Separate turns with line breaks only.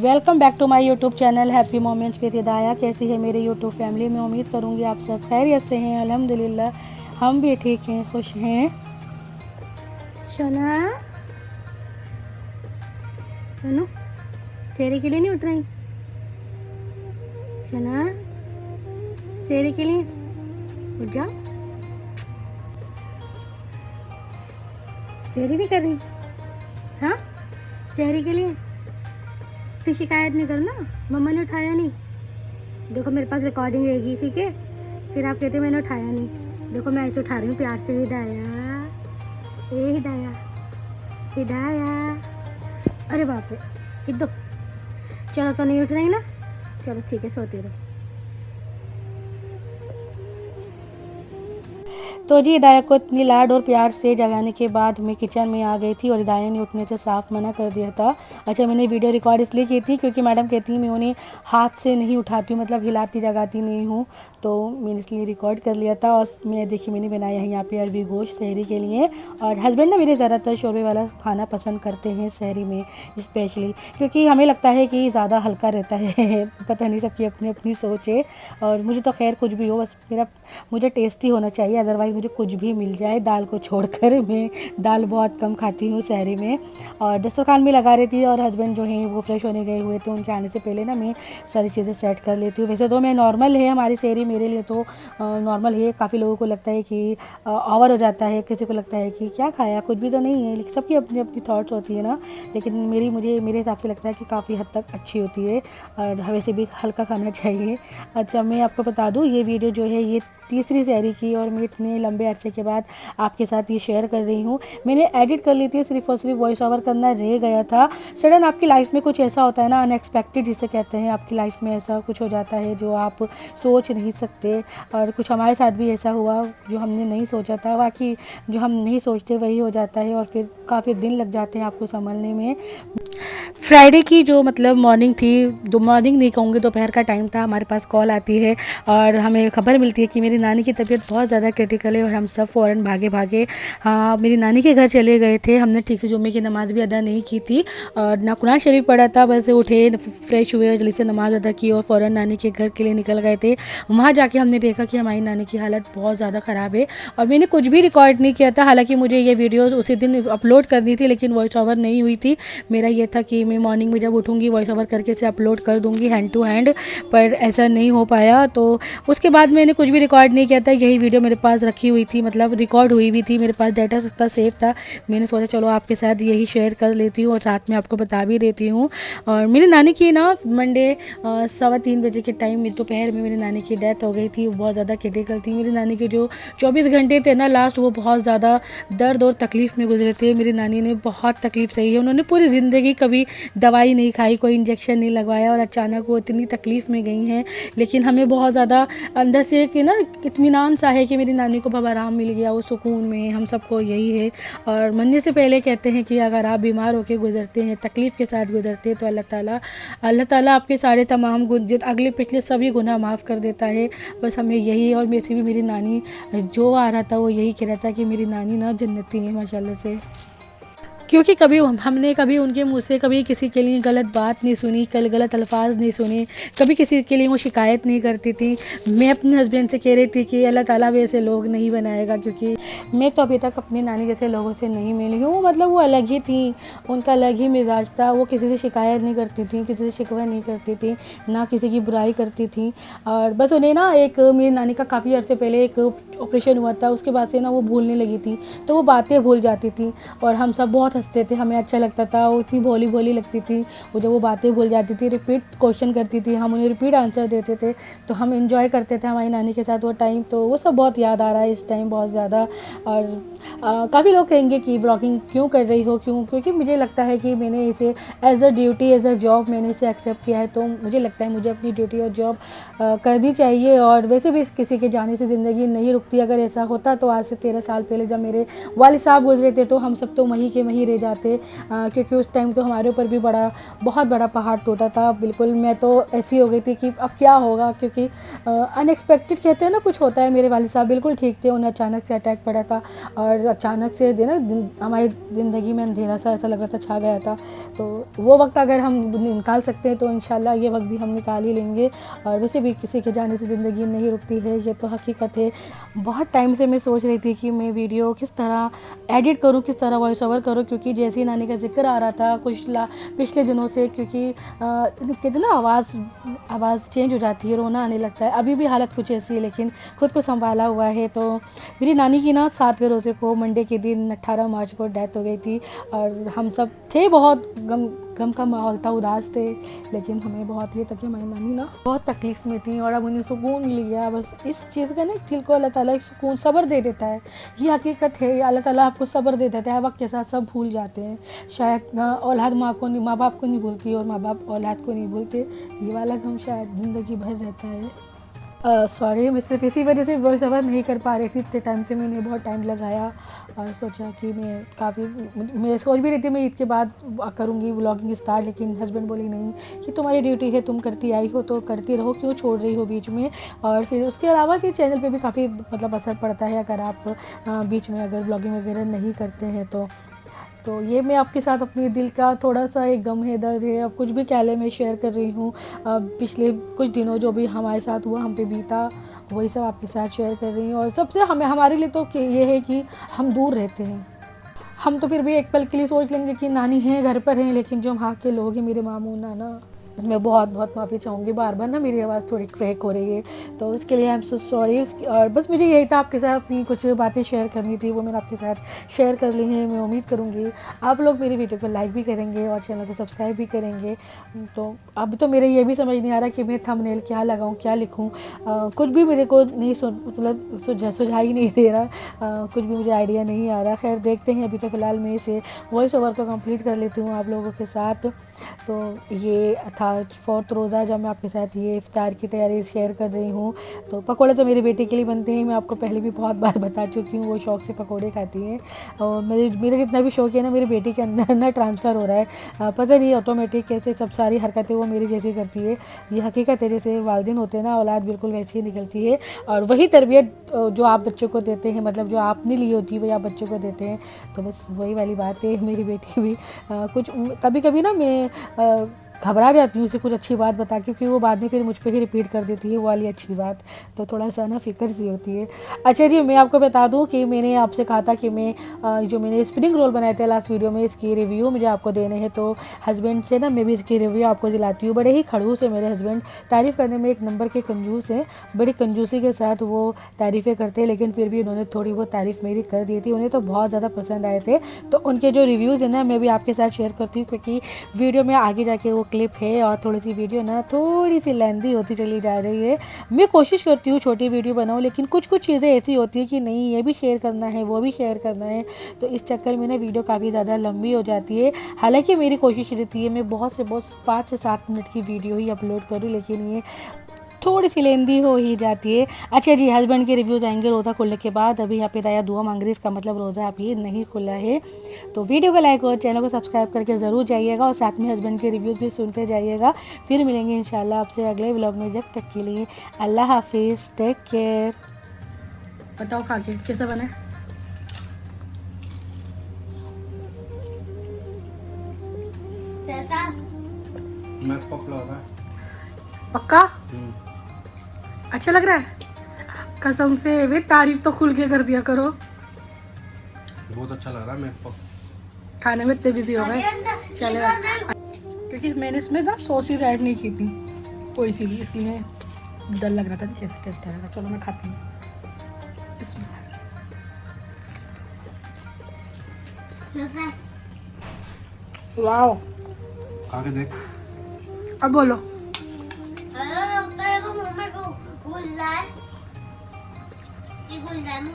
Welcome back to my YouTube channel happy moments with Hidaya. कैसी है मेरी यूट्यूब फैमिली? मैं उम्मीद करूँगी आप सब खैरियत से हैं। अल्हम्दुलिल्लाह हम भी ठीक हैं, खुश हैं। सोना सोनू शेरी के लिए नहीं उठ रही? सोना शेरी के लिए उठ जाओ। शेरी नहीं कर रही? हाँ, शेरी के लिए फिर शिकायत नहीं करना, मम्मा ने उठाया नहीं। देखो मेरे पास रिकॉर्डिंग रहेगी, ठीक है? फिर आप कहते हो मैंने उठाया नहीं। देखो मैं ऐसे उठा रही हूँ प्यार से। हिदाया, ए हिदाया, हिदाया, अरे बाप रे, हिद्दो। चलो तो नहीं उठ रही ना, चलो ठीक है, सोती रहो। तो जी हिदाया को इतनी लाड और प्यार से जगाने के बाद मैं किचन में आ गई थी और हिदाया ने उठने से साफ मना कर दिया था। अच्छा, मैंने वीडियो रिकॉर्ड इसलिए की थी क्योंकि मैडम कहती मैं उन्हें हाथ से नहीं उठाती हूँ, मतलब हिलाती जगाती नहीं हूँ, तो मैंने इसलिए रिकॉर्ड कर लिया था। और मैं देखिए मैंने बनाया है यहाँ पे अरवी गोश्त सहरी के लिए। और हस्बैंड ना मेरे ज़्यादातर शोरबे वाला खाना पसंद करते हैं सहरी में स्पेशली, क्योंकि हमें लगता है कि ज़्यादा हल्का रहता है। पता नहीं, सबकी अपनी अपनी सोच है। और मुझे तो खैर कुछ भी हो, बस मुझे टेस्टी होना चाहिए, अदरवाइज़ मुझे कुछ भी मिल जाए दाल को छोड़कर। मैं दाल बहुत कम खाती हूँ सहरी में। और दस्तरखान भी लगा रही थी और हस्बैंड जो हैं वो फ्रेश होने गए हुए थे, उनके आने से पहले ना मैं सारी चीज़ें सेट कर लेती हूँ। वैसे तो मैं नॉर्मल है हमारी सहरी, मेरे लिए तो नॉर्मल है। काफ़ी लोगों को लगता है कि ओवर हो जाता है, किसी को लगता है कि क्या खाया, कुछ भी तो नहीं है, लेकिन सबकी अपनी अपनी थॉट्स होती है ना। लेकिन मेरे हिसाब से लगता है कि काफ़ी हद तक अच्छी होती है और वैसे भी हल्का खाना चाहिए। अच्छा, मैं आपको बता दूँ ये वीडियो जो है ये तीसरी सहरी की, और मैं इतने लंबे अरसे के बाद आपके साथ ये शेयर कर रही हूँ। मैंने एडिट कर ली थी, सिर्फ और सिर्फ वॉइस ओवर करना रह गया था। सडन आपकी लाइफ में कुछ ऐसा होता है ना, अनएक्सपेक्टेड जिसे कहते हैं, आपकी लाइफ में ऐसा कुछ हो जाता है जो आप सोच नहीं सकते। और कुछ हमारे साथ भी ऐसा हुआ जो हमने नहीं सोचा था। बाकी जो हम नहीं सोचते वही हो जाता है और फिर काफ़ी दिन लग जाते हैं आपको संभलने में। फ्राइडे की जो मतलब मॉर्निंग थी, दो मॉर्निंग नहीं कहूँगी, दोपहर का टाइम था, हमारे पास कॉल आती है और हमें खबर मिलती है कि मेरी नानी की तबीयत बहुत ज़्यादा क्रिटिकल है। और हम सब फ़ौरन भागे भागे हाँ मेरी नानी के घर चले गए थे। हमने ठीक से जुम्मे की नमाज़ भी अदा नहीं की थी और ना कुरान शरीफ पढ़ा था, बस उठे फ्रेश हुए और जल्दी से नमाज़ अदा की और फ़ौरन नानी के घर के लिए निकल गए थे। वहाँ जाके हमने देखा कि हमारी नानी की हालत बहुत ज़्यादा ख़राब है और मैंने कुछ भी रिकॉर्ड नहीं किया था। हालाँकि मुझे ये वीडियोज़ उसी दिन अपलोड करनी थी, लेकिन वॉइस ओवर नहीं हुई थी। मेरा ये था कि मैं मॉर्निंग में जब उठूँगी वॉइस ओवर करके इसे अपलोड कर दूँगी हैंड टू हैंड, पर ऐसा नहीं हो पाया। तो उसके बाद मैंने कुछ भी रिकॉर्ड नहीं किया था। यही वीडियो मेरे पास रखी हुई थी, मतलब रिकॉर्ड हुई भी थी, मेरे पास डाटा सबका सेव था। मैंने सोचा चलो आपके साथ यही शेयर कर लेती हूँ और साथ में आपको बता भी देती हूँ। और मेरी नानी की ना मंडे 3:15 बजे के टाइम में दोपहर में मेरी नानी की डेथ हो गई थी। वो बहुत ज़्यादा क्रिटिकल थी। मेरी नानी के जो 24 घंटे थे ना लास्ट, वो बहुत ज़्यादा दर्द और तकलीफ़ में गुजरे थे। मेरी नानी ने बहुत तकलीफ़ सही है, उन्होंने पूरी ज़िंदगी कभी दवाई नहीं खाई, कोई इंजेक्शन नहीं लगवाया और अचानक वो इतनी तकलीफ़ में गई हैं। लेकिन हमें बहुत ज़्यादा अंदर से कि ना इत्मीनान सा है कि मेरी नानी को अब आराम मिल गया, वो सुकून में, हम सबको यही है। और मरने से पहले कहते हैं कि अगर आप बीमार होकर गुजरते हैं, तकलीफ़ के साथ गुजरते हैं, तो अल्लाह ताला आपके सारे तमाम अगले पिछले सभी गुनाह माफ़ कर देता है। बस हमें यही, और मेरे से भी मेरी नानी जो आ रहा था वो यही कह रहा था कि मेरी नानी ना जन्नती है माशाल्लाह से। क्योंकि कभी हमने कभी उनके मुँह से कभी किसी के लिए गलत बात नहीं सुनी, गलत अल्फाज नहीं सुने, कभी किसी के लिए वो शिकायत नहीं करती थी। मैं अपने हस्बैंड से कह रही थी कि अल्लाह ताला वैसे लोग नहीं बनाएगा, क्योंकि मैं तो अभी तक अपनी नानी जैसे लोगों से नहीं मिली हूँ। मतलब वो अलग ही थी, उनका अलग ही मिजाज था। वो किसी से शिकायत नहीं करती थी, किसी से शिकवा नहीं करती थी, ना किसी की बुराई करती थी। और बस उन्हें ना मेरी नानी का काफ़ी अर्से पहले एक ऑपरेशन हुआ था, उसके बाद से ना वो भूलने लगी थी, तो वो बातें भूल जाती थी और हम सब बहुत हंसते थे, हमें अच्छा लगता था। वो इतनी भोली भोली लगती थी। वो जब वो बातें भूल जाती थी, रिपीट क्वेश्चन करती थी, हम उन्हें रिपीट आंसर देते थे, तो हम इंजॉय करते थे हमारी नानी के साथ वो टाइम। तो वो सब बहुत याद आ रहा है इस टाइम बहुत ज़्यादा। और काफ़ी लोग कहेंगे कि व्लॉगिंग क्यों कर रही हो, क्योंकि मुझे लगता है कि मैंने इसे as a duty, as a job मैंने इसे एक्सेप्ट किया है। तो मुझे लगता है मुझे अपनी ड्यूटी और जॉब करनी चाहिए। और वैसे भी किसी के जाने से ज़िंदगी नहीं रुकती। अगर ऐसा होता तो आज से 13 साल पहले जब मेरे वालिद साहब गुजरे थे, तो हम सब तो वहीं के वहीं रह जाते, क्योंकि उस टाइम तो हमारे ऊपर भी बहुत बड़ा पहाड़ टूटा था। बिल्कुल मैं तो ऐसी हो गई थी कि अब क्या होगा, क्योंकि अनएक्सपेक्टेड कहते हैं ना, कुछ होता है। मेरे वालिद साहब बिल्कुल ठीक थे, उन्हें अचानक से अटैक पड़ा था और अचानक से हमारी ज़िंदगी में अंधेरा सा ऐसा लग रहा था छा गया था। तो वो वक्त अगर हम निकाल सकते हैं तो इंशाल्लाह ये वक्त भी हम निकाल ही लेंगे। और वैसे भी किसी के जाने से ज़िंदगी नहीं रुकती है, ये तो हकीकत है। बहुत टाइम से मैं सोच रही थी कि मैं वीडियो किस तरह एडिट करूँ, किस तरह वॉइस ओवर करूँ, क्योंकि जैसे ही नानी का जिक्र आ रहा था पिछले दिनों से, क्योंकि कहते ना आवाज़ चेंज हो जाती है, रोना आने लगता है। अभी भी हालत कुछ ऐसी है, लेकिन खुद को संभाला हुआ है। तो मेरी नानी की ना 7वें रोज़े को मंडे के दिन 18 मार्च को डेथ हो गई थी और हम सब थे, बहुत गम का माहौल था, उदास थे। लेकिन हमें बहुत ये था कि हमारी नानी ना बहुत तकलीफ़ में थी और अब उन्हें सुकून मिल गया। बस इस चीज़ का ना दिल को अल्लाह ताला एक सुकून, सब्र दे देता है। ये हकीकत है, अल्लाह ताला आपको सब्र दे देता है। वक्त के साथ सब भूल जाते हैं। शायद ना औलाद माँ बाप को नहीं भूलती और माँ बाप औलाद को नहीं भूलते। ये वाला गम शायद ज़िंदगी भर रहता है। सॉरी, मैं सिर्फ इसी वजह से वॉइस ओवर नहीं कर पा रही थी। इतने टाइम से मैंने बहुत टाइम लगाया और सोचा कि मैं सोच भी रही थी मैं ईद के बाद करूँगी व्लॉगिंग स्टार्ट, लेकिन हस्बैंड बोली नहीं, कि तुम्हारी ड्यूटी है, तुम करती आई हो तो करती रहो, क्यों छोड़ रही हो बीच में। और फिर उसके अलावा फिर चैनल पे भी काफ़ी मतलब असर पड़ता है अगर आप बीच में अगर व्लॉगिंग वगैरह नहीं करते हैं तो ये मैं आपके साथ अपने दिल का थोड़ा सा एक गम है, दर्द है, अब कुछ भी कह ले मैं शेयर कर रही हूँ। पिछले कुछ दिनों जो भी हमारे साथ हुआ, हम पे बीता, वही सब आपके साथ शेयर कर रही हूँ। और सबसे हमारे लिए तो ये है कि हम दूर रहते हैं। हम तो फिर भी एक पल के लिए सोच लेंगे कि नानी है, घर पर हैं, लेकिन जो वहाँ के लोग हैं, मेरे मामू नाना, मैं बहुत माफ़ी चाहूँगी। बार बार ना मेरी आवाज़ थोड़ी क्रैक हो रही है, तो उसके लिए आई एम सो सॉरी। और बस मुझे यही था आपके साथ अपनी कुछ बातें शेयर करनी थी, वो मैंने आपके साथ शेयर कर ली हैं। मैं उम्मीद करूँगी आप लोग मेरी वीडियो को लाइक भी करेंगे और चैनल को सब्सक्राइब भी करेंगे। तो अब तो मेरे ये भी समझ नहीं आ रहा कि मैं थंबनेल क्या लगाऊँ, क्या लिखूँ, कुछ भी मेरे को नहीं मतलब सुझाई नहीं दे रहा, कुछ भी मुझे आइडिया नहीं आ रहा। खैर देखते हैं, अभी तो फ़िलहाल मैं इसे वॉइस ओवर को कंप्लीट कर लेती हूँ आप लोगों के साथ। तो ये था 4th रोज़ा, जब मैं आपके साथ ये इफ्तार की तैयारी शेयर कर रही हूँ। तो पकोड़े तो मेरे बेटे के लिए बनते हैं, मैं आपको पहले भी बहुत बार बता चुकी हूँ, वो शौक़ से पकोड़े खाती हैं। और मेरा जितना भी शौक़ है ना, मेरी बेटी के अंदर ना ट्रांसफ़र हो रहा है, पता नहीं ऑटोमेटिक कैसे सब सारी हरकतें वो मेरी जैसी करती है। ये हकीकत है, जैसे वालिदैन होते हैं ना, औलाद बिल्कुल वैसी ही निकलती है। और वही तरबियत जो आप बच्चों को देते हैं, मतलब जो आपने ली होती है वही आप बच्चों को देते हैं। तो बस वही वाली बात है। मेरी बेटी भी कुछ कभी ना मैं घबरा जाती हूँ उसे कुछ अच्छी बात बता के, क्योंकि वो बाद में फिर मुझ पे ही रिपीट कर देती है वो वाली अच्छी बात, तो थोड़ा सा ना फ़िक्र सी होती है। अच्छा जी, मैं आपको बता दूँ कि मैंने आपसे कहा था कि मैं जो मैंने स्प्रिंग रोल बनाए थे लास्ट वीडियो में, इसकी रिव्यू मुझे आपको देने हैं। तो हस्बैंड से ना मैं भी इसकी रिव्यू आपको दिलाती हूँ। बड़े ही खड़ूस है मेरे हस्बैंड, तारीफ़ करने में एक नंबर के कंजूस हैं, बड़ी कंजूसी के साथ वो तारीफ़ें करते हैं। लेकिन फिर भी उन्होंने थोड़ी बहुत तारीफ़ मेरी कर दी थी, उन्हें तो बहुत ज़्यादा पसंद आए थे। तो उनके जो रिव्यूज़ हैं ना, मैं भी आपके साथ शेयर करती हूँ, क्योंकि वीडियो में आगे जाके वो क्लिप है और थोड़ी सी वीडियो ना थोड़ी सी लेंदी होती चली जा रही है। मैं कोशिश करती हूँ छोटी वीडियो बनाऊँ, लेकिन कुछ चीज़ें ऐसी होती है कि नहीं, ये भी शेयर करना है, वो भी शेयर करना है, तो इस चक्कर में ना वीडियो काफ़ी ज़्यादा लंबी हो जाती है। हालांकि मेरी कोशिश रहती है मैं बहुत 5 से 7 मिनट की वीडियो ही अपलोड करूँ, लेकिन ये थोड़ी सी लेंदी हो ही जाती है। अच्छा जी, हस्बैंड के रिव्यूज़ आएंगे रोज़ा खुलने के बाद। अभी यहाँ पे दाया दुआ मांग रही है, इसका मतलब रोज़ा अभी नहीं खुला है। तो वीडियो को लाइक और चैनल को सब्सक्राइब करके ज़रूर जाइएगा और साथ में हस्बैंड के रिव्यूज़ भी सुनते जाइएगा। फिर मिलेंगे इंशाल्लाह आपसे अगले व्लॉग में। जब तक के लिए अल्लाह हाफिज़, टेक केयर। बताओ खा के कैसा बना है? पक्का अच्छा लग रहा है? कसम से वे तारीफ तो खुल के कर दिया करो।
बहुत अच्छा लग रहा है। मैं
खाने में इतने बिजी हो गए, चलेगा, क्योंकि मैंने इसमें ना सॉसेस ऐड नहीं की थी, तो इसीलिए डर लग रहा था कि कैसे टेस्ट आएगा। चलो मैं खाती हूँ। वाओ,
आगे देख।
अब बोलो।
गुलदान